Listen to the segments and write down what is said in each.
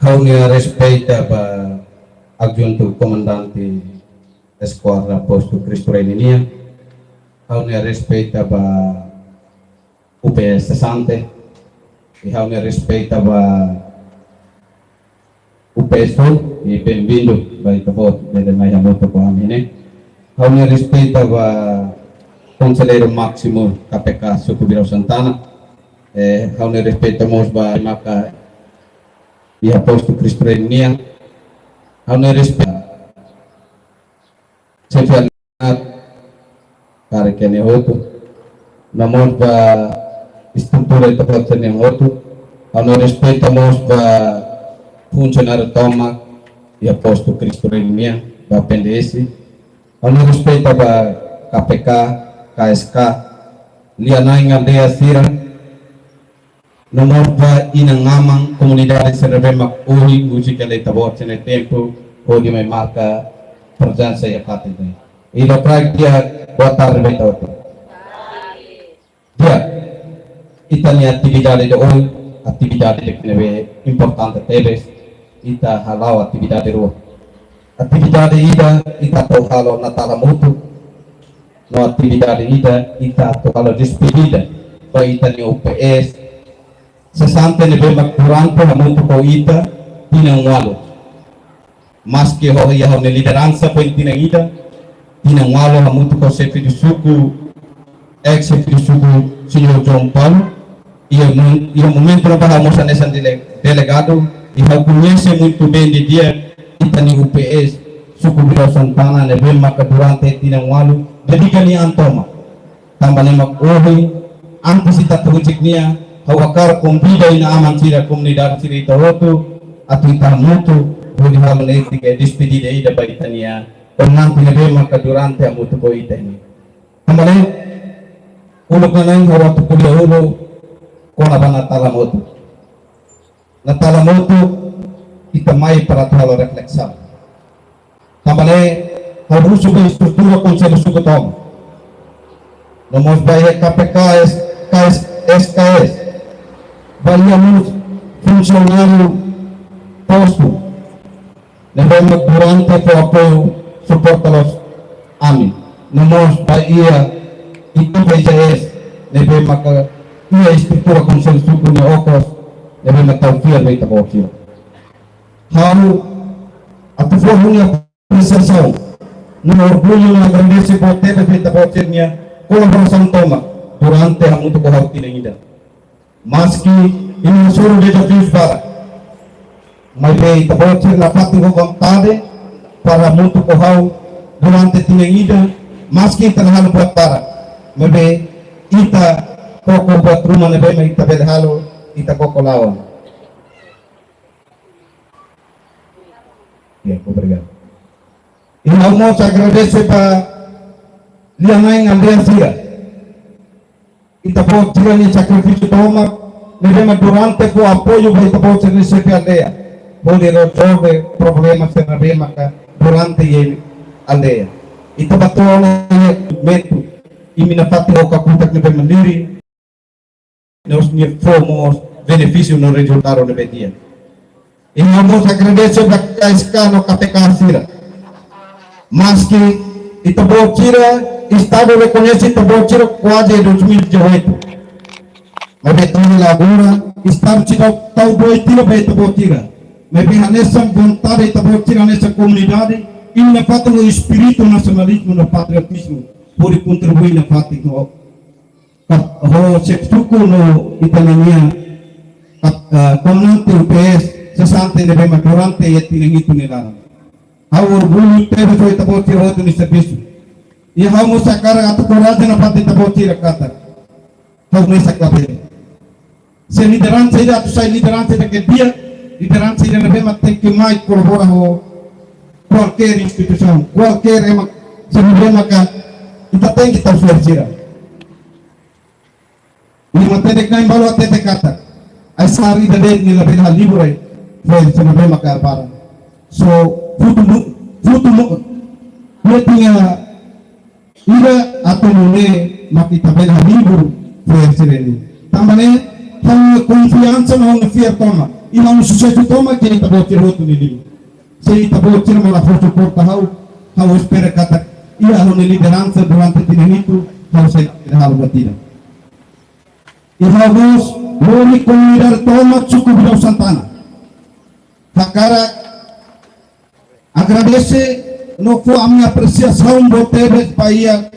Kaunnya respeita ba adjunto comandante Esquadra Posto Cristo Reininia. Kaunnya respeita ba UPS Sante. Kaunnya respeita ba UPS e bem-vindo ba itapot dele mai moto ko amine. Kaunnya respeita ba Conselheiro Máximo KPK Sucubirao Santana. Kaunnya respeita mos ba maka ia posto Cristo Reininia. Kaunnya respeita Sefianat Karikene Hoto Namos ba estrutura ito po sa niyang Hoto. Kaunnya respeita mos ba funcionário Toma ia posto Cristo Reininia ba PNDS. Kaunnya respeita ba KPK KSK lianay nga Aldea Sira nomor ba inangamang komunidade sa Rebemak Uhi musika na itabot sa tempo o di may marka presença e patente. Ida praktia boa tarde bem todo. Dia itania atividade de hoje, atividade de que importante teves, ita halau atividade ro. Atividade ita to halau Natal mutu. No atividade ita to halau despedida. Ba ita ni UPS. Sesante ne bemak durante hamutu ko ita tinang walo. Mas que ho ia na liderança foi tinang ida tinang walo hamutu ko chefe de suku ex-chefe de suku senhor João Paulo e o momento não para mostrar nesse delegado e eu conheço muito bem de dia itani UPS Sucubirao Santana ne bemak durante tinang walo dedica ni antoma tambah lemak ohi antes ita tujik niya hawakar kumbida ina aman sira komunidade sira ita roto atau ita mutu boleh meniti ke despedida ida baitania penanti nebe maka durante amutu ko ita ini kembali uluk nanang hawa tu kuliah ulu kona ba natala motu ita mai para talo refleksa kembali harus suku struktura konsep suku tom nomos baik KPK SKS valíamos funcionário posto devemos durante o apoio suportá-los amin nós Bahia e PJS devemos que a estrutura consenso com ocos devemos tal fiel bem tá bom a tu forma apreciação no orgulho na grandeza e poder bem tá bom minha colaboração toma durante a muito corrupção ainda mas que ini suruh desafios para mas bem tabot na pati ko vontade para muito corral durante tinengida mas que terhalo buat para mas bem ita koko buat rumah na bem ita belhalo ita koko lawan ya obrigado e vamos agradecer para lianay Andrea Sia ita po tirani sacrifício toma devemos durante o apoio vai ita po receber aldeia boleh resolver problemas na Rebemak durante a aldeia ita betul metu iminapati o kakutak na mandiri nos ni fomos benefício no resultado na betia e vamos agradecer a KSK no KPK Sira mas que ita po tira Estado reconhece Tabociro quase 2018. Mas betul lagura Estado tira tau doi tiro beta Tabocira. Mas nessa vontade Tabocira nessa comunidade e na fato no espírito nacionalismo no patriotismo por contribuir na fato no ho seksuku no Italiania comandante UPS sesante nebe maturante e tinengito nila. Hau orgulho teve foi Tabociro no serviço. E vamos sacar a coragem na parte da botira kata. Vamos sacar ele. Se liderança ida tu sai liderança daquele dia, liderança ida na bema tem que mais colaborar com qualquer instituição, qualquer se bema kan kita tem que estar suercira. E mantém que não balu até kata. Ai sari da dele nila bela livre, foi se bema kan para. So futu tinha ida atau nune makita belha libur foi serene também hang confiança no hang fiar toma e não sucesso toma que está botando outro nível. Se está botando uma força porta how espera kata ia a liderança durante o tempo how se hal batida. E vamos lori comunidade toma suku Bilhão Santana. Hakara agradece no foi a minha apreciação do teve para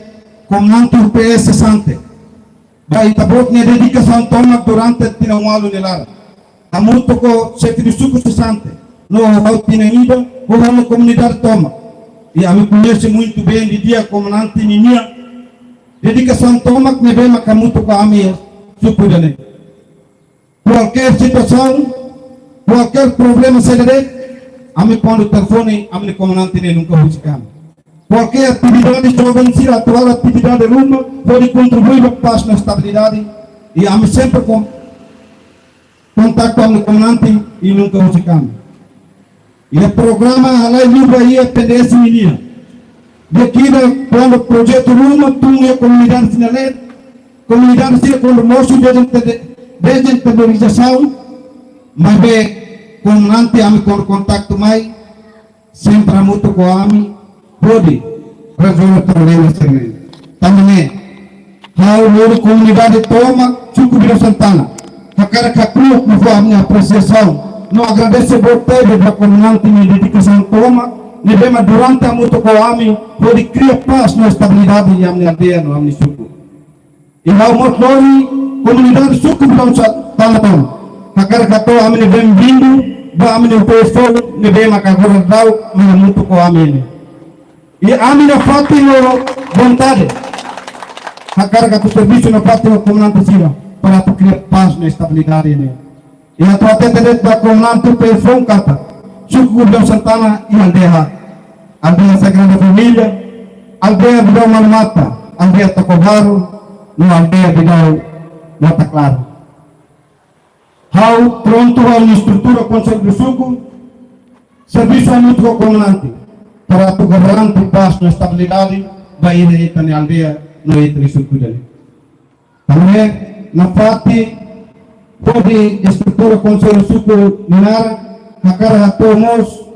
comandante do PS Sante. Vai tabot ne dedicação toma durante o tinawalu nelar. Amuto ko chefe de suku Sante. No ao tinanido ou na comunidade toma. E a me conhece muito bem de dia comandante Ninia. Dedicação toma que ne bem makamuto ko ami suku dane. Qualquer situação, qualquer problema seja ame quando o telefone, ame comandante ne nunca buscamos. Qualquer atividade que organizar, atual atividade uma, pode contribuir para a paz na estabilidade e ame sempre com contato com o comandante e nunca buscamos. E o programa Alai Livre aí é PDS Minia. De aqui, quando o projeto Ruma, tu e a comunidade sinalete, comunidade sinalete, quando mostra descentralização, mas bem, comandante ame com contato mais, sempre muito com a ame, pode resolver problemas também. Também, a comunidade toma, Suku Bilhão Santana. A cara que a cruz me foi a minha apreciação. Não agradece a boteia da comandante e dedicação toma, ne bema durante a muito com a ame, pode criar paz na estabilidade e a minha aldeia no ame Suku. E a comunidade Suku Bilhão Santana toma. Kakar kato amene bem-vindo, ba amene upeso, ne bem makagora dau, mas muito com amene. E amene fati no vontade. Kakar kato serviço no fati no comandante sira, para tu criar paz na estabilidade ne. E a tua tete da comandante upeso kata, Suku Bilhão Santana e aldeia Sagrada Família, aldeia Bilhão Malmata, aldeia Tocobaro, no aldeia Bilhão Mata Clara. How pronto a uma estrutura Conselho do Suco, serviço a muito comandante, para tu garante paz na estabilidade, vai ir na aldeia no Itri Suco dele. Também, na parte, pode estrutura Conselho do Suco minar, na cara a todos,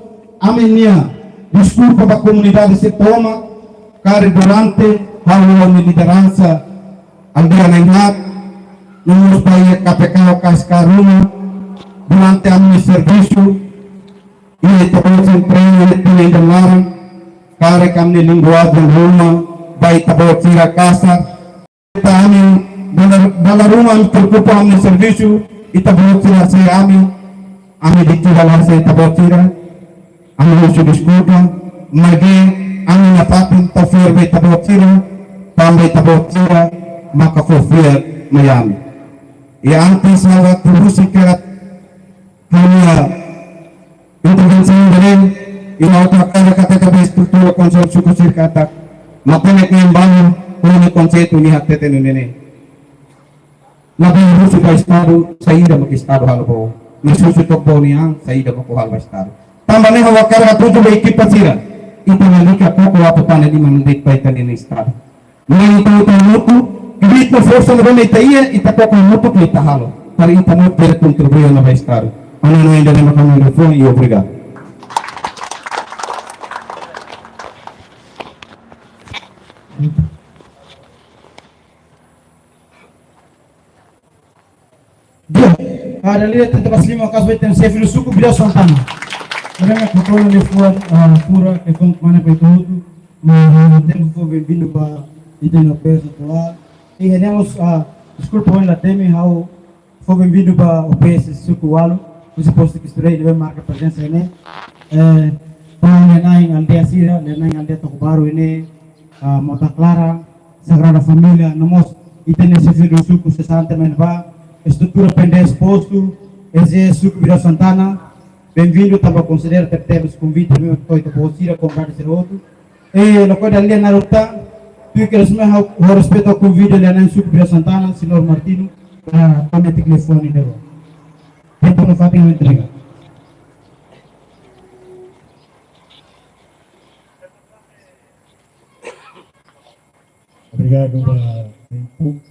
amanhã, desculpa para a comunidade se toma, cara durante, a liderança, aldeia na nos países KPK Cascaruma durante a meu serviço e todos os empregos que me cara que me linguagem Roma vai tabot a casa também dalam rumah me preocupa a meu serviço e tabot a se ami ditiva lá se tabot a meu se disputa magi ami na patin tafir vai tabot também tabot maka fofir Miami. E antes na música hanya intervensi dari inautra kata estrutura Conselho Suku Sirkata makonek ng banyo kung konseto ni hatete nene nabing música estado saída mag-estado halo nasusutok po niya saída makuhal ba estado tambah ni hawakar ato jo equipa sira itanalika ko apo panali mandate pa itan ni estado ngayon ito mutu Kibit na força na may taia, itako kung muto kay tahalo. Para itamo pwede kontribuyo na ba estado. Ano na yung dali makamilofon, iyo obrigado. Dali tenta paslima kaso ito sa Chefe do Suco Bilhão Santana. Karena kontrol ni pura ke kung mana pa ito tempo ko bem-vindo para ito na peso atual. E rendemos desculpa la teme how foi bem-vindo para o PS Suco Walo, você posto que estudei deve marcar presença né para nenai aldeia Sira, nenai aldeia Tocobaro ini Mata Clara, Sagrada Família, nomos itene Chefe do Suco 60 menva, estrutura pendente posto, esse Suco Bilhão Santana, bem-vindo também considero que temos convite meu toito posira comprar esse outro. E no coisa ali na ruta tu que resme respeito ao convite ali na Suco Bilhão Santana, senhor Martino, para tomar o telefone dele. Tempo no fato em entrega. Obrigado a tempo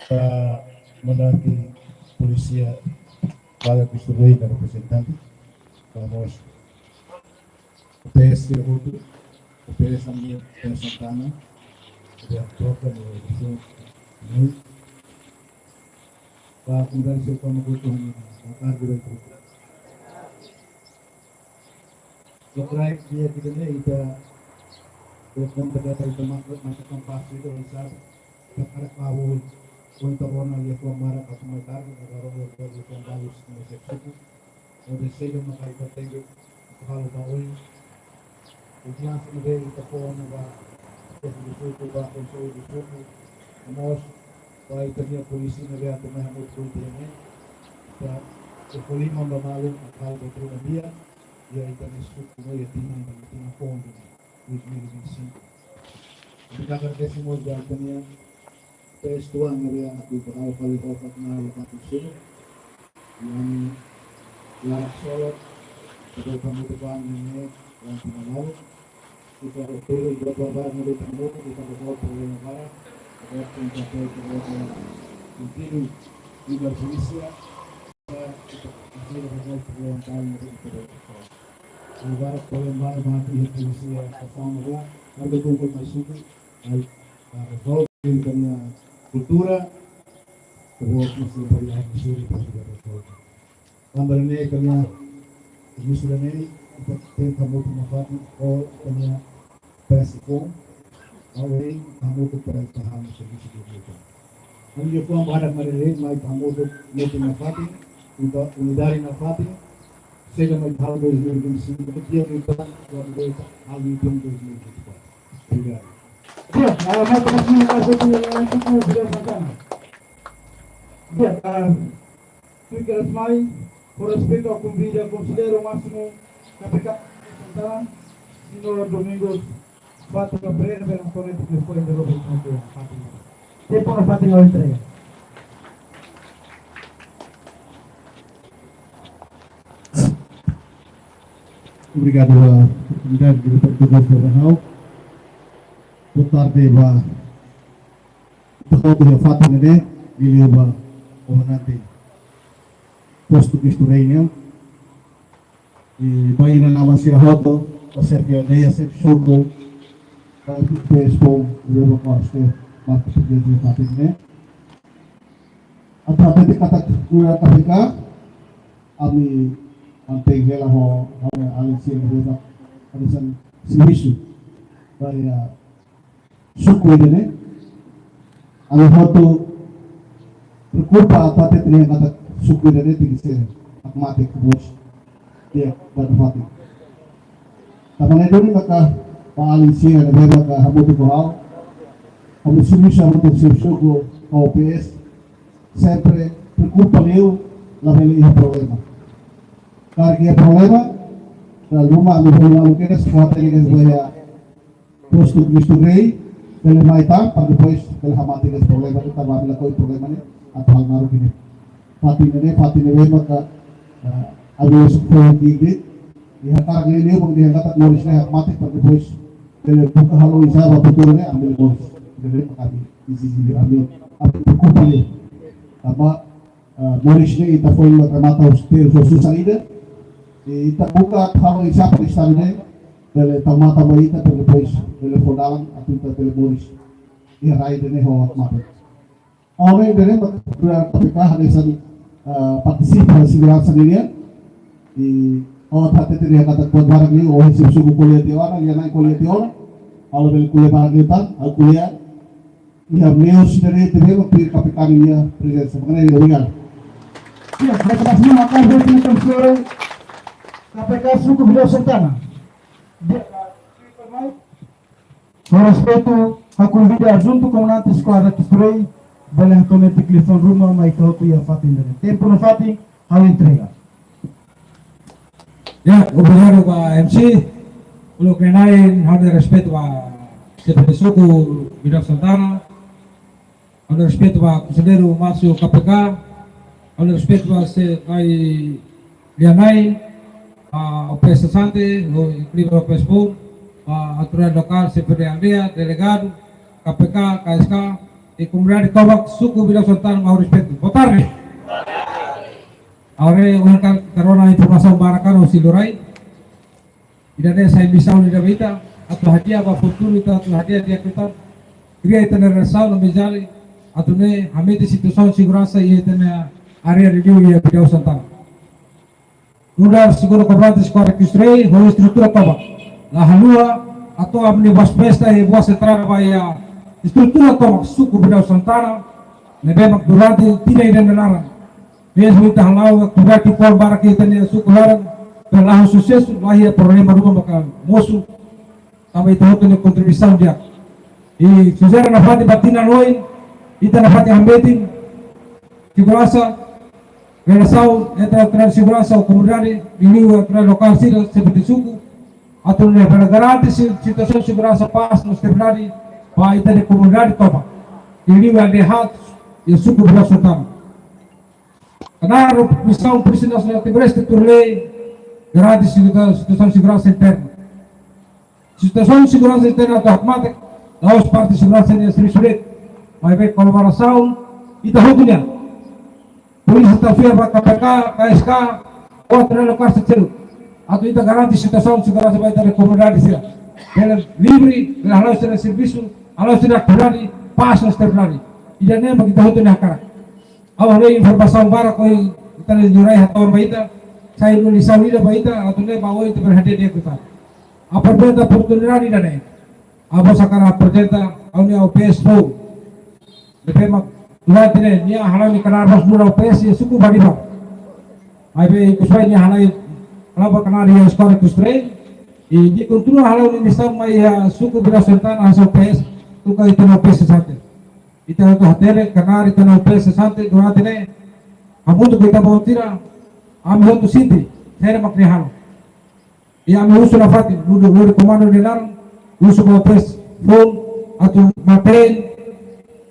para mandar que a polícia Padre Cristo Rey, la representante, vamos UPS Rodo, UPS también en Santana, de Actoca, de Educación, para fundarse como grupo en la cargo del grupo. Lo que hay que tener y para completar el tema más compasivo y sabe para cabo cuenta bona y formar a comunicar de la roda de condados en ese equipo donde se yo me caigo tengo para hoy el plan de esta forma va que se disfrute va con su disfrute vamos para tener policía de a tomar mucho tiempo para que polimos lo malo a cabo de la vía y ahí también su como ya tiene fondo 2025. Kita agradecemos ya tenía tres tuan yang diperoleh oleh Bapak Nabi Patusir yang larak sholat pada penutupan ini yang tidak kita hotel beberapa barang dari tamu kita bawa ke negara ada mencapai ke continu di Malaysia kita masih berada di dalam tahun itu negara Palembang mati Malaysia performa ada kumpul masuk resolve dengan kultura terus masih berlaku suri tambah ini karena sudah ini untuk kamu manfaat oh karena persiko awalnya kamu untuk pernikahan sedikit kami juga menghadap mereka mai kamu untuk manfaat untuk unidari manfaat sehingga mai hal dari sini dia kita hal itu untuk kita dia alamat resmi kasih yang itu sudah sama dia fica mai por respeto a convida considero máximo KPK Santana sino domingos 4 de febrero verão corrente que foi de Robert Fátima tempo na Fátima entrega obrigado a oportunidade de participar do canal. Boa tarde, Pak. Terkait Fatin ini, beliau Pak Komandan Posto Cristo Rei, e bayi na nama si Rahoto, o Sergio Neia, Sergio Sogo, o Pespo, beliau Pak Asker, Pak Presiden Fatin ini. Apa tadi kata kuliah KPK, kami anteng hela ho alisi berita alisan sibisu, bayi suku ini, ang foto berkupa apa yang kata suku ini tinggi mati kubus dia berfati. Taman itu ni maka paalisi ada berapa kamu tu kau, kamu sumisha untuk suku OPS, sempre berkupa leu lalu ini problema. Karena problema, lalu rumah lalu kita sesuatu yang saya Posto Cristo Rei pela Maitá, para depois pela Hamati desse problema, que estava a o problema né, a Palmaro que Fatina maka ada sebuah gigi, dihantar ini dia mengenai kata Morisnya Hamati para depois pela buka halau isaba betulnya ambil Moris, jadi kami isi ambil cukup ini, apa Morisnya itu foi mata ter susah ini, kita buka halau isaba di sana pela tamata maita pela depois pela fondalan atau pela Moris ia rai dene ho mate awalnya dene KPK hadisan partisipa segurança dia e tate teria kata buat barang ni oh sip suku kuliah tiwana dia naik kuliah tiwana kalau bel kuliah barang kita al kuliah ia meus dari teria pir KPK dia presiden sebenarnya dia tinggal ya terima kasih maka dari sore KPK suku Beliau Santana com respeito a convidar junto com a esquadra que foi bela tonete que lhe rumah mai kau tu ia Fatin dari tempo no Fatin hal entrega ya obrigado Pak MC pelo kenain hal respeito Pak suku Beliau Santana hal respeito Pak Conselheiro Márcio KPK hal respeito Pak Sekai Lianai o presidente, o clima Pespo, a autoridade local, Secretaria, delegado, KPK, KSK, e comunidade Kawak, suku Beliau Santana, mau respeito. Boa tarde. Ahora una carona información barakano si lorai. Ida ne saya bisa ida bita atau hadiah apa futuro itu atau hadiah dia kita. Kria itu ne resau no mejali atau ne hamid situasi segurança ia itu ne area review ia bidau santana. Lugar seguro cobrante escola que estrei, ou estrutura toba. La halua atau amni was pesta e boa central vai a estrutura toba suku bidau santana. Nebemak durante tidak ida menara. Mesmo kita halau durante por barak kita ne suku larang pelah sucesso lahir problema rumah bakal mosu tambah itu hotel kontribusi dia. E fizeram na parte batina noi, ita na parte hambetin, segurança, relação entre a segurança ou comunidade, e a local seperti suku, atau para garantir situação de segurança paz na comunidade, para ita de comunidade topa. Ini ada hak yang suku berasal. Karena missão polisi nasional terrestre turlei garantir situação de segurança interna. Situação de segurança interna automática. Laos parte segurança ini sulit, mai baik kolaborasi itu hukumnya. Polisi tafsir KPK, KSK, outra lokal secil. Atau itu garanti situação segurança baik dari komunidade sila. Ele livre, halau sudah serviço, halau sudah comunidade, pas na comunidade. Ida nem bagi tahu tu nak cara. Awal ini informasi baru koi kita ni jurai hatawan baita, saya dulu lisau ida baita, atau ni bawa itu berhadiah dia kita. Apa benda oportunidade ida ni? Apa sekarang apresenta awalnya OPS pro, lepas mak lihat ini ni halau ni kenal bos mula OPS ya suku bagi bang. Ayah kusai ni halau kalau kenal dia sekolah kusai, ini kontrol halau ni misal mai suku berasal asal OPS, tu kau itu OPS sahaja. Itu hotel kenal itu OPS sahaja durante ni, amun tu kita bawa tira, amun tu sini, saya mak ni halau. Ya amun usul afati, lu komando ni larang. Uso OPS phone atau maten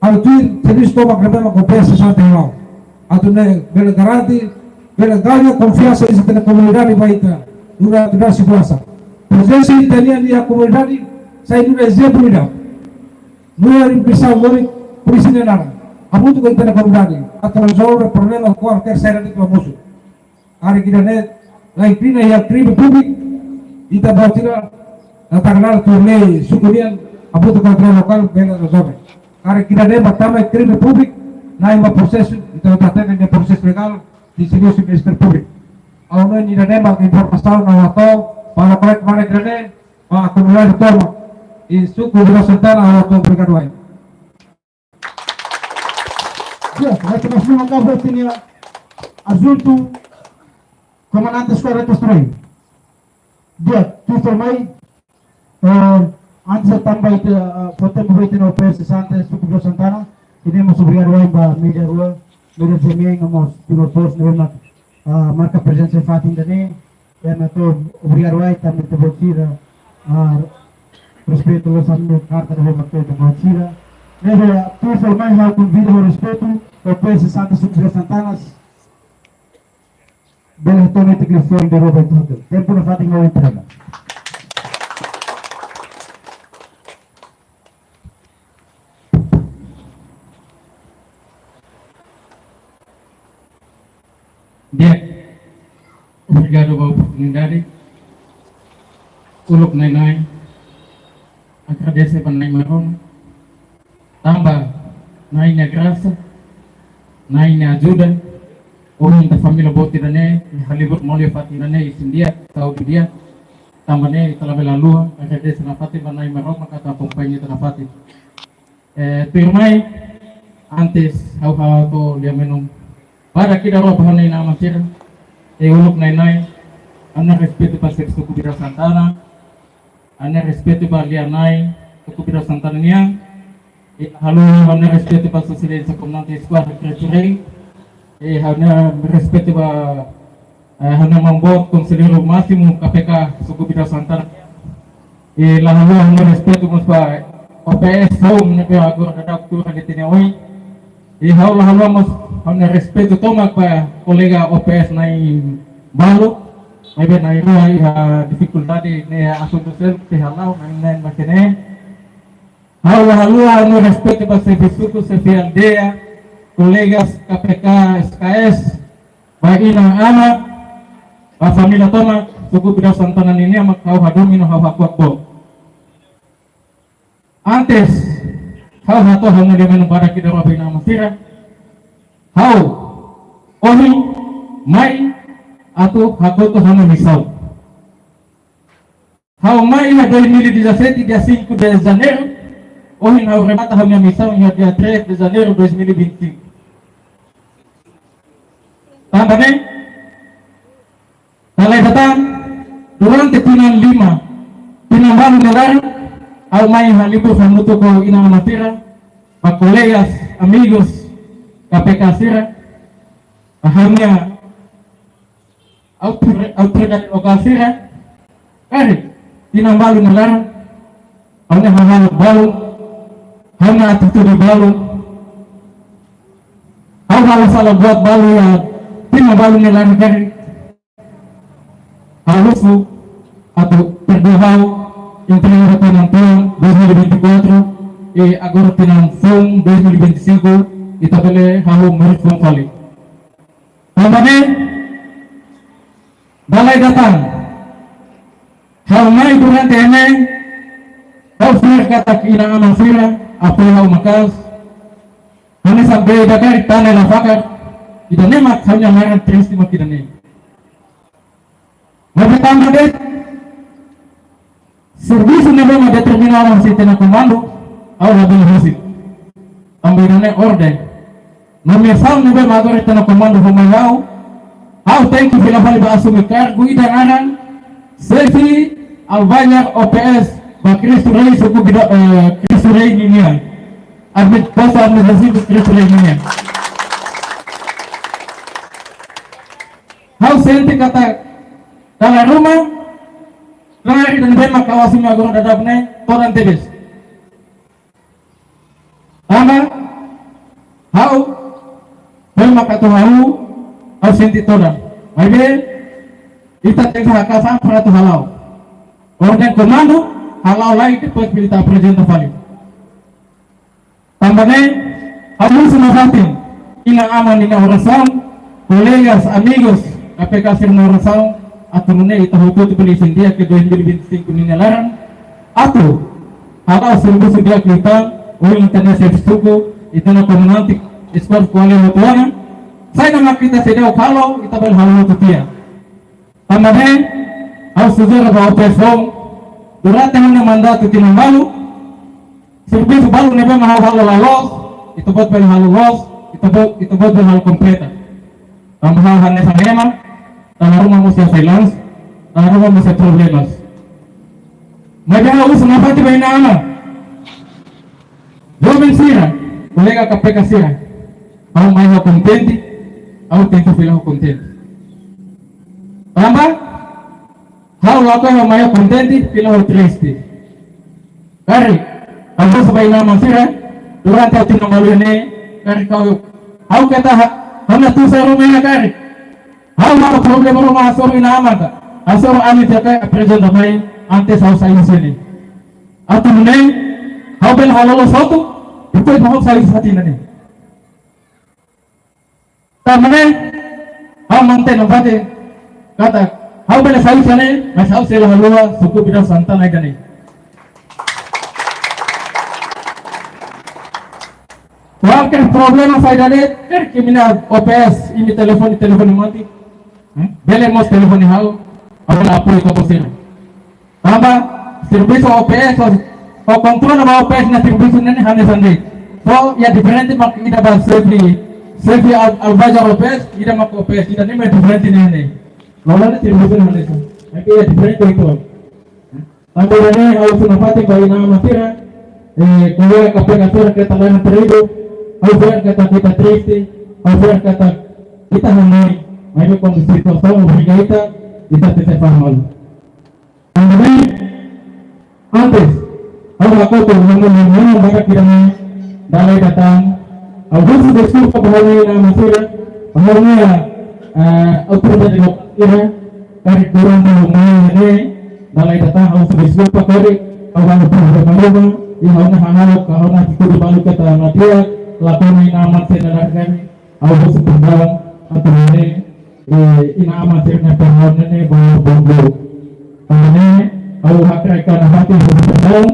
atau tuir servis tomak lebih OPS sesuatu yang atau ne bela garanti bela gaya confiança isso na comunidade baita dura tidak segurança presença italiana di comunidade saya dura exemplo ida mulai bisa mulai polisi nara abu tu kita na comunidade atau resolve problema qualquer saída de musuh hari kita ne lain krina ya crime public kita bawa Natanggal turne sukurian abu tu kontrol lokal bela resolve. Karena kita ada pertama crime publik, naik proses itu tatap dengan proses legal di sini minister publik. Awalnya ini ada mak informasi tahu nama tahu para korek mana kita mak akumulasi tahu isu kuburan sentar awal tu berikan wae. Ya, kita masih mengkabar sini assunto comandante escola Castro. Dia tu formai antes de tambah itu foto membuat OPS Santa suku Santana ini masuk berikan ba media rua media semi ngamos timur pos nama marca presença fatin dani dan atau berikan tambah terbocira respeito los amigos carta de marca terbocira neve tu formai hal com vídeo respeito OPS Santa suku Santana bela tone teklifon de roupa itu tempo na fatin ngau entrega. Dia obrigado pela oportunidade. Uluk Nainai agradecer para Nai Marrom. Tambah Nainya graça, Nainya ajuda. Orang da família Botirane, Halibut Molio Fatirane, Isindia, tahu dia. Tambahnya telah melalui agradecer na Fatih para Nai Marrom maka acompanha na Fatih. Pirmai antes hau-hau to dia minum. Para kita roh bahan ini nama sir, uluk nainai, anda respeto para suku Bira Santana, anda respeto para lianai, suku Bira Santana niang, halo anda respeto para sosial sekomunanti sekolah kreatif, anda respeto para anda membuat konselor máximo KPK suku Bira Santana, lah halo anda respeto para OPS home nih agora ada kultur di sini halo mas anda respeto tomak pa kolega OPS nai balu may ben nai ruai dificuldade ne asunto ser te halau nai makene halo anda respeto pa serviço se aldea colegas KPK SKS baik ina ama família toma suku Bidang Santana ini amak kau hadumi no hau hakuakbo. Antes hau hato hau nade menu pada kita rabina masira hau ohi mai atau hakoto hau misau hau mai na 2017 dia 5 de janeiro ohi hau remata hau misau dia 3 de janeiro 2025. Tambahnya Nalai datang durante tinan 5 baru negara au mai halibu famuto ko ina matira pa colegas amigos KPK sira ahamnya autoridad lokal sira tinan baru negara au hal baru hanya attitude baru au hal salah buat baru ya tinan baru negara kari halufu atau perdohau yang terlihat ng tahun 2024 agora tinang FUM 2025 itabele halu merifong kali. Tambahnya balai datang hal mai durante ini hal fir kata ina amal fira apa hal makas hanya sampai dakar tanah lafakar tidak nemak hanya merah triste tidak nih. Pertama deh, serviço memang determinado si tena comando, au label hasil. Ambilane ordem. Nomeação memang agora tena comando homayau, au tem que virar para assumir cargo e danaran, selfie ao banhar OPS, ba Cristo Rei suku Cristo Rei niya. Arbit posa administrasivo Cristo Rei niya. Hau sente kata dalam rumah, lari dan bemak kawasan agora dadapne, toran tebes. Ama, hau, bemak atau hau senti toran. Aibe, ita tengah kasan peratu halau. Orden komando, halau lagi kepada pilita presiden tafali. Tambahnya, hau semua fatin, ina aman ina oração, colegas, amigos, KPK sirna oração, atau mana itu hukum polisi dia ke 2025 ninalaran atau hal serbu sedia kita oleh internet serbuku itu na komunantik esforço kuali mutuana saya nama kita sedang kalau kita berhalu tutia tambahan harus sejarah bahwa perform durante hanya mandat itu malu serbu baru nebe mahal lalos itu buat berhalu los itu buat berhalu kompleta tambahan hanya sama tanah rumah mesti silence, tanah rumah mesti problemas. Macam harus menapati baina aman. Jovem sira, colega KPK sira, au mai ho contente, au tento filar ho contente. Tambah, hau lako ho mai ho contente, filar ho triste. Kari, aku sebaina aman sira, durante hati nomor ini, kari kau, hau kata, hana tu saya rumahnya kari. Hal mana problem rumah asor ina amata asor amit jaga presiden damai antes hau saya sini atau meneng hau bel halalo satu itu mau saya hati nani tamane hau manten nopate kata hau bel saya sini mas hau sel halua suku Bidang Santana gani Qualquer problema sai dali que mina OPS ini telepon mati bele mos telefone hau awala apoio com você tambah serviço OPS o controle da OPS na serviço nene hane sande so ya diferente mak ida ba selfie al bajar OPS ida mak OPS ida nem diferente nene lola na serviço hane so aqui ya diferente itu tambah nene hau sunafati ba ina matira kuya KPK sura kita lain terido hau ver kata kita triste hau ver kata kita hanoi May kung sitwasyon obrigada kita tidak paham. Kemudian antes aku tuh ngomong mereka kiranya dalai datang. Aku sudah suka bahwa nama sira bahwa autoridad ira dari turun di rumah ini dalai datang. Aku sudah suka kori aku akan bermalu yang aku hangat kalau nanti itu dibalik kata nadia lakukan nama sira kami. Aku sudah bilang atau ini inaamatir na panahon na ni Bongo. Pagkane, au hakray ka na hati sa panahon,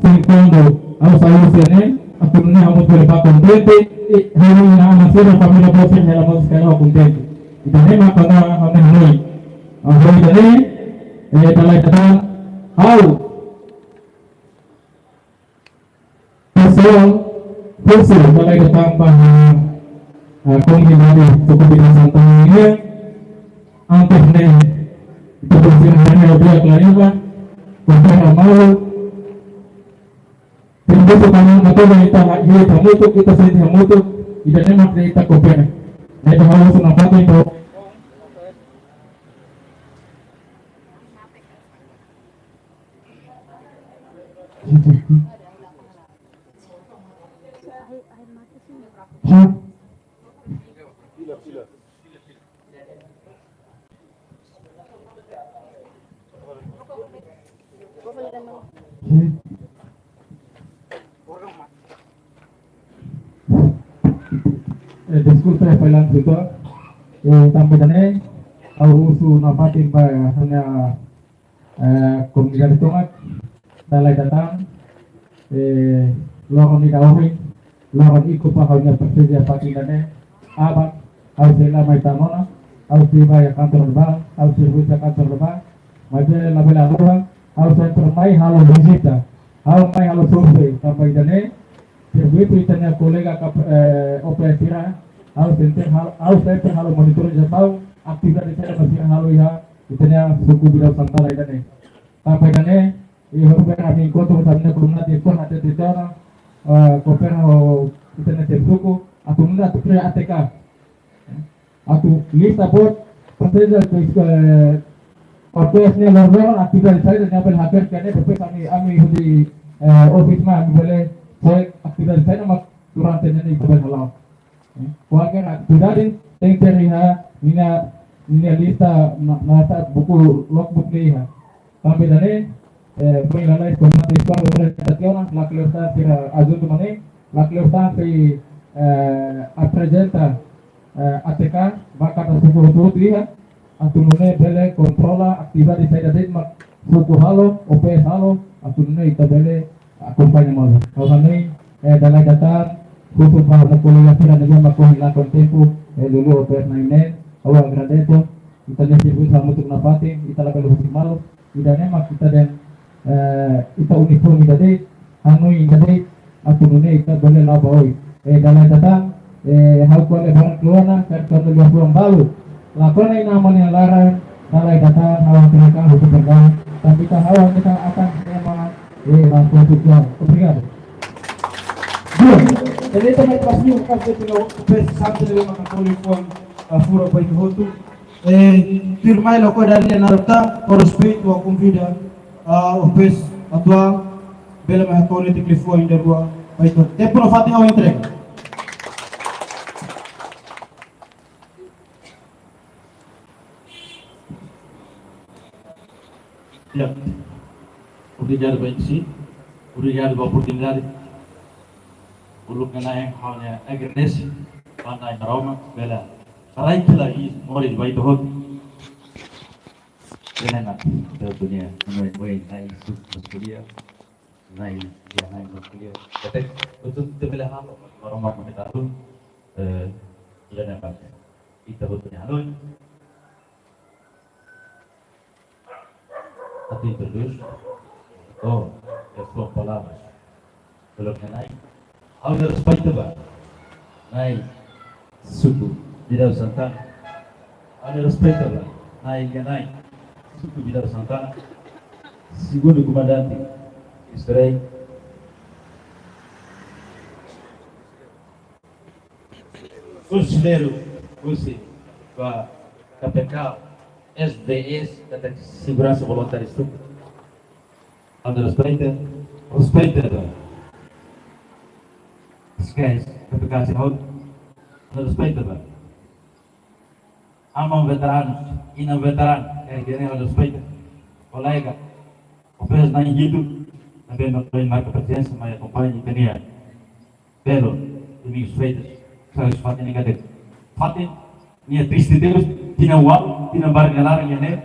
sinikwando, au sa usin ako na hamot ko pa kontente, hindi inaamatir na pamilya po siya nila mo sa kontente. Ito na mga panahon na hanoy. Ang hanoy na talay tatan, au pasal, pasal, talay tatan pa kung hindi cukup dengan santannya angkat nih itu bersihannya dia kalian pak untuk malu tentu kamu atau kita ini kamu tuh kita sendiri kamu tuh tidak enak kita kopian nah itu harus nampak itu diskurso pailan dito tambadan au usu napatin pa hanya komunikasi tungat dalay datang lokon ni dawin lokon ikut pa hanya persedia patinane abang au sila may tanona au siba ya kantor ba au sibu sa kantor ba majel labela ruwa au sentro mai halo visita au mai halo survey sampai dane serviço itanya kolega operatira au center halo monitor jabau aktivitas saya masih halo ya itanya suku bidang santala idane sampai dane ihorber kami koto samne kulumna tekon ate tetana kopera itanya suku atumna tukre ateka atu lista bot peserta orkesnya lorong aktivitas saya dan nyapel hadir kene bepe kami di office mah boleh saya aktivitas saya nama durante ini keban halau. Kuakan aktivitas yang terlihat ini lista nasa buku logbook ni ha. Kami dane pengelola komite sekolah oleh ketiauan lakleusan kira azul temane lakleusan si apresenta ATK bakal suku turut lihat atunune bele kontrola aktivitas saya dari suku halo OPS halo atunune ita bele akumpanya malu. Kalau ini dalay datang khusus para kuliah sila nila makuhilang tempo dulu OPS 99 awal gradeto kita lihat ibu sama untuk napati kita lakukan lebih malu tidak nemak kita dan kita uniform jadi hanui jadi atunune kita boleh laboi dalay datang hal kuala barang keluarna karena lebih pulang balu lakukan ini namanya larang dalay datang awal mereka hukum bergang tapi awal kita akan memang langsung tujuan. Obrigado. Jadi também passinho kasi tino pes sampai dengan makalipon fura pa ito. Firmai loko dari narata por respeito a convida o pes atwa bela mahatone tiklifo ainda rua pa ito. Tempo na fating ao entrega. Ya. Obrigado, Benci. Obrigado pela oportunidade. O Lucas hanya agradeço pada Roma pela raih lagi mulai baik tuh. Dengan dunia mulai naik kuliah, naik kuliah. Tapi betul bela hal orang mau menetaun dengan kita betulnya halo. Hati terus. Oh, as palavras. Pelo que naik. Ao respeito ba. Naik suku Bidau Santana. Ao respeito ba. Naik suku Bidau Santana. Segundo comandante Israel. Conselheiro, você, KPK, SDS, da Segurança Voluntária Estúpida. Anda respeita, esquece, KPK Sinod, anda respeita, amam veteranos, inang veteran, kaya anda respeita, colega, ofrece na hidup, também não tem marca presença, mas acompanha e tenia, pelo, domingos feitas, sabe, fatin em cadeia, fatin, Nia triste terus, tina uang, tina barang larang yang ne,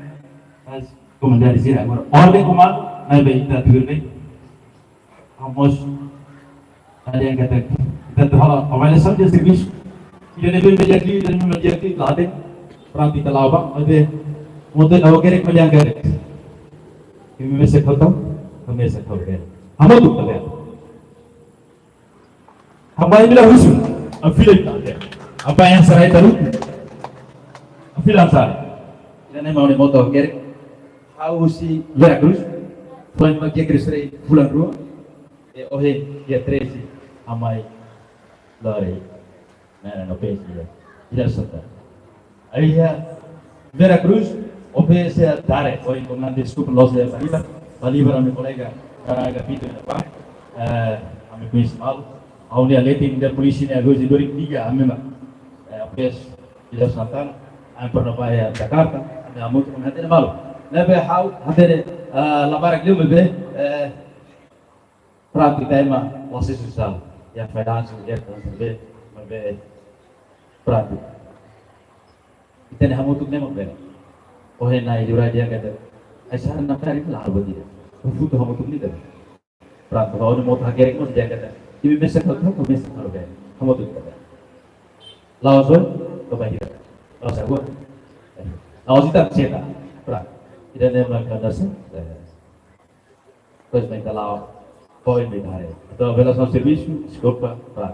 as komandar sini agora. Ordem comando, naik baik kita tidur baik. Amos ada yang kata kita terhalang, awalnya saja servis. Dia ne beli menjadi ladeng, peranti telawang, ada motor awak kerek menjang kerek. Kami mesek hotam, kami mesek hotam. Hamba tu tak ada. Hamba ini bila husu, afilai tak ada. Apa yang serai teruk? Afilan serai. Kita ni mau ni motor kerek. Aku si Veracruz, pulang lagi ke Australia, pulang dua. Ohe, dia tresi, amai, lari, mana no pesi ya, tidak serta. Ayah Veracruz, ohe saya tarik, ohe komando super los ya, Balibar kami kolega, karena pintu ni apa, kami kuis mal, awak ni aletin dari polisi ni agak jadi 2003, kami mah, ohe tidak serta, kami pernah bayar Jakarta, kami amut kami hati malu. Nabe hau hati labarak dia mebe praktik tema masih susah yang finance dia mebe praktik kita ni hamu tu ni mebe oh henai jura dia kata asal nak cari lah begitu futu hamu tu ni dah praktik kalau mau tak kerek mau dia kata ini mesej tu mesej kalau dia hamu tu kata lawas tu kebaik lawas aku lawas kita cerita praktik tidak ada yang dasar, terus mereka lawan poin mereka. Atau belasan servis, skopa, pak.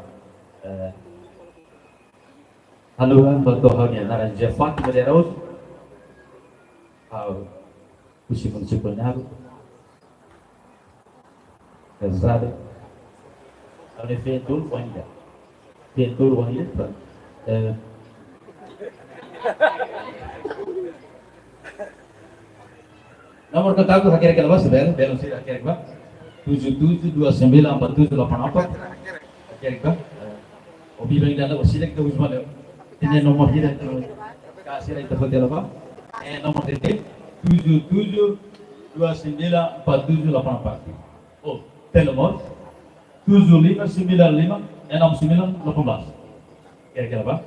Haluan bertohannya naran Jeffat berderos, usipun naru, kesada. Ada fitur wanita, pak. Nomor kontak aku akhirnya kelas belum sih akhirnya 77294784 akhirnya obi bang dana wasila kita usman ini nomor kita kasih lagi telepon apa nomor itu 77294784 oh telepon 75956918 kira-kira apa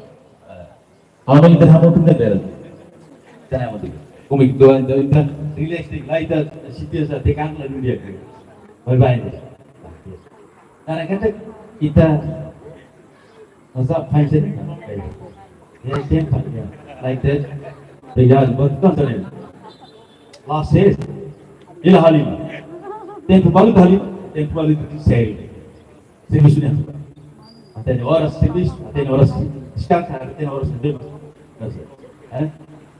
kalau kita hamil kita bel kita hamil como itu ada relax lah itu situasi tekan lah dunia tu, bye-bye. Karena kita masa fashion, ya tempat ya, like that, begal, betul tak ni? Last year, ilah halim, tempat baru itu seri sudah. Ada orang servis, ada orang sekarang, ada orang bebas,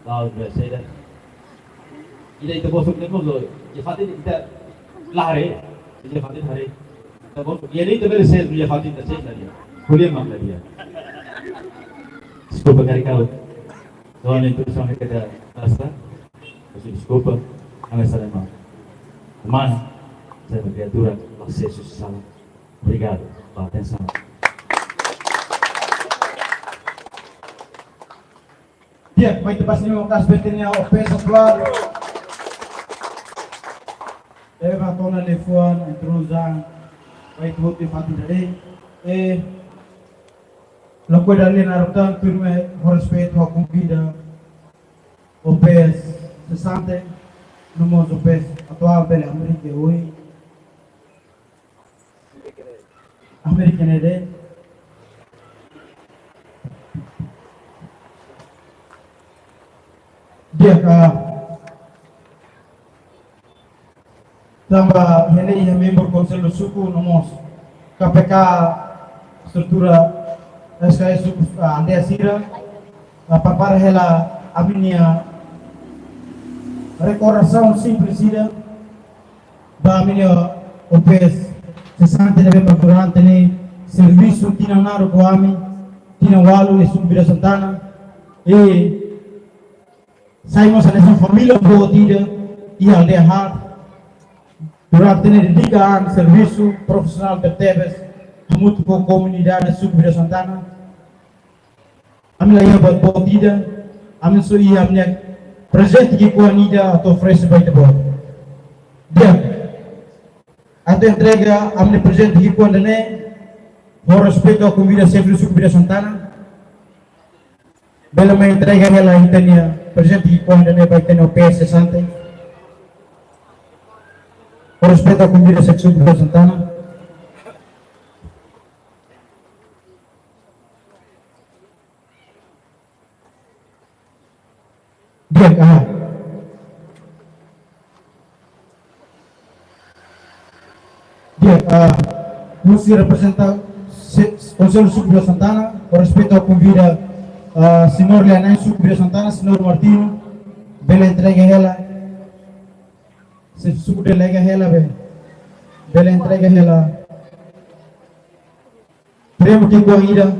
lalu saya dah. Ida itu bosok ni pun loh, Fatin kita lahir, Fatin hari, kita bosok. Ia ni tu beri sel, Fatin tu sel lagi, kuliah mana dia. Skopa kari kau, soalnya itu sampai kita rasa, masih skopa, kami selama, mana, saya berkreatura, masih susah, obrigado, atenção. Dia, muito bem, o caso betulnya ofensa keluar. Eva tona telefon, intrusang, baik buat Fatin tadi. Lakukan dari narutan firme respeito ao convida opes sesante nomor opes atual pela Amerika hoje Amerika nede dia tambah ini yang member Konsel Suku nomor KPK struktura SKS Suku Andea Sira para ela a minha recordação simples sira da minha OPS 60 Novembro durante ni serviço tina naro koami tina walu ni Subira Santana e saímos nessa família boa tida e aldea hard durante ni dedicação serviço profissional de Tebes muito com a comunidade Subira Santana amila ia buat boa tida amin so ia amnya presente que com a nida to oferece baita boa dia atau entrega amne presente que com a nene por respeito à comida sempre Subira Santana Bela me entrega ela intenia presente que põe na vai ter no PS Sante. Por respeito à comunidade sexual de Santana. Dia, Musik representa Conselho Sucro de Santana, com respeito ao convida Senhor Leonel Sucro de Santana, Senhor Martino, bela entrega ela, se Sucro delega ela, bela entrega ela, prêmio que corrida,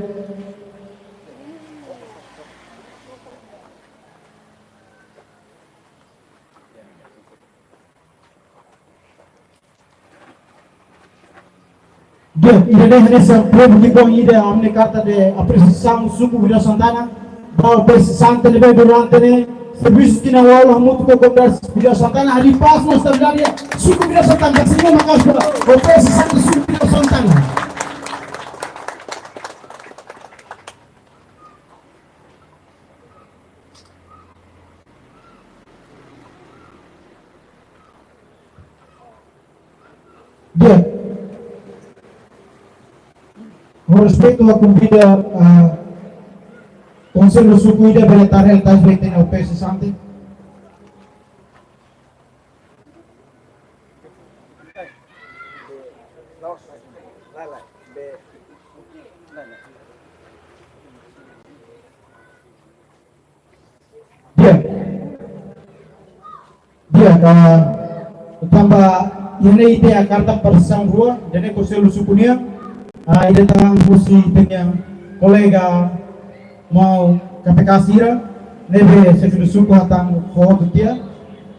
Ida nessa prova que corrida a minha carta de apreciação Sucro de Santana, para precisante de bem durante né serviços que na aula muito com conversa de Santana ali passa na estabilidade Sucro de Santana que se chama casa o precisante Sucro de Santana. Dia. Com respeito à convida Conselho Sucro ida beletar el tas bete na UPS Sante. Dia tambah ini ide a carta persamaan rua dan Conselho Sucro ida tangan musi dengan kolega mau KPK Sira nebe Conselho Sucro hatang foto dia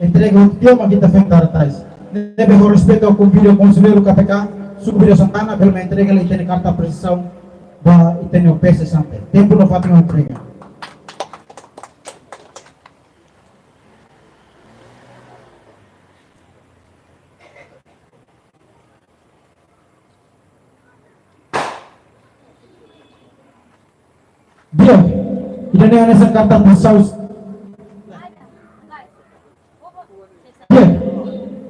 entrega foto dia mas kita fentar atrás nebe com respeito ao convite ao conselheiro KPK Sucro de Santana pela entrega ele tem carta precisão ba tem o PS Sante tempo no fato não entrega dia ida ne nessa carta precisão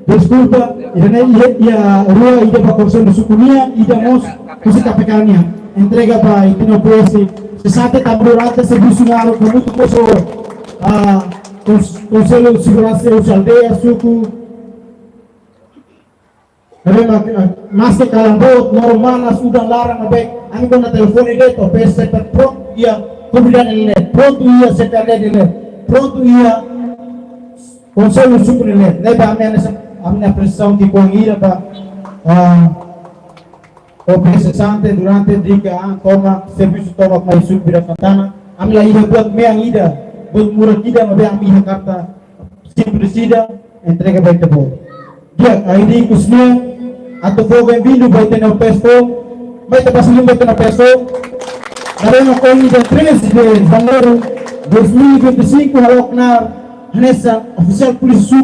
desculpa ida ne ia rua ida para Conselho Sucro ida mos kusi KPK-nya entrega para itino PS sesate tamburata serviço ngaro com muito coso Conselho de Segurança de Aldeia Sucro mas que kalambot normal sudah larang baik ami kena telepon ide to PS pronto ia convidar ele pronto ia secretário ele pronto ia Conselho Sucro ele leva a minha pressão que corrida para o precisante durante dia toma serviço toma mais Sucro de Santana a minha ida buat meang ida buat murah ida mas a minha carta simples ida entrega baik tebol dia ID kusnya atau for bem-vindo vai ter no PESCO vai ter passarinho vai ter no PESCO daremos com dia 13 de janeiro 2025 halok na Hanessa oficial polisi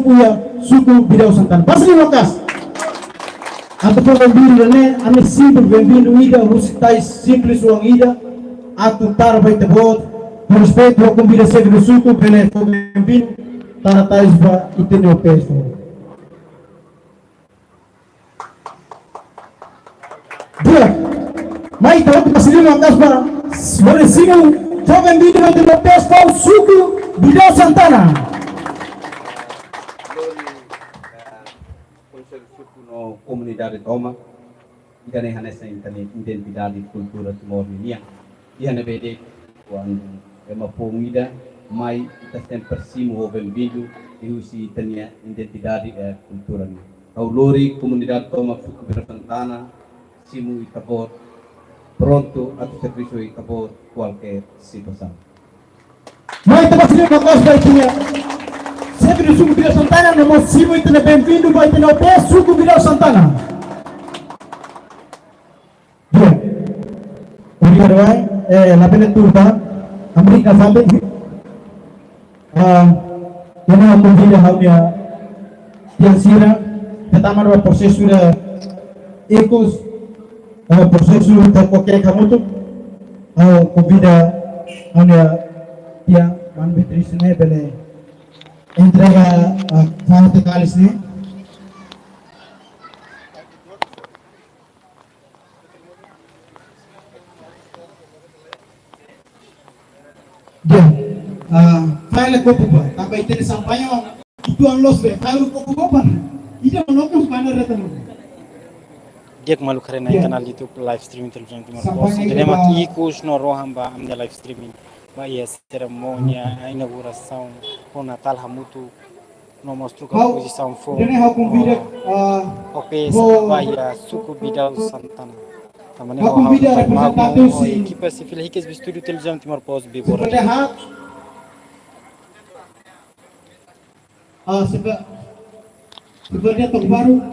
Sucro Bidau Santana passarinho lokas atau for bem-vindo né ame simples bem-vindo ida rusitais simples uang ida atau tar vai ter bot com respeito ao convite do Sucro pela for bem-vindo para tais vai ter no PESCO dia, mas então kita sini mangkas para beresino jovem vídeo nanti lepas kau Sucro Bidau Santana. Conselho Sucro no comunidade Toma, kita nih hanya internet identidade cultura Timor Leste. Ia na bede quando é uma pomida, mas kita sempre persimo jovem vídeo e usi tenia identidade e cultura. Kau lori comunidade Toma Sucro Bidau Santana. Simu Itabor pronto atau serviço Itabor qualquer situação. Mas estava sendo uma coisa da tinha sempre no Sucro Bidau Santana no Simu e bem-vindo vai ter no pé Sucro Bidau Santana. Dia, obrigado la pena turba Amerika sampai yang aku convida dia yang sira pertama do processo da ecos processo da qualquer camuto convida panitia man vitrisne bele entrega sahut kalisne dia file ko po apa itu sampainya itu ang los be file ko po pa ida lokus mana retano Dia malu karena kanal YouTube live streaming television Timor Leste. Jadi mak ikus no roham ba amnya live streaming. Ba iya ceremonia inauguração com Natal hamutu no mostro ka posição fo. Dene ha convida OPS ba iya suku bidal Santana. Tamane ha convida representante o si equipa civil hikes bi studio television Timor Leste bi bora. seperti ha seperti baru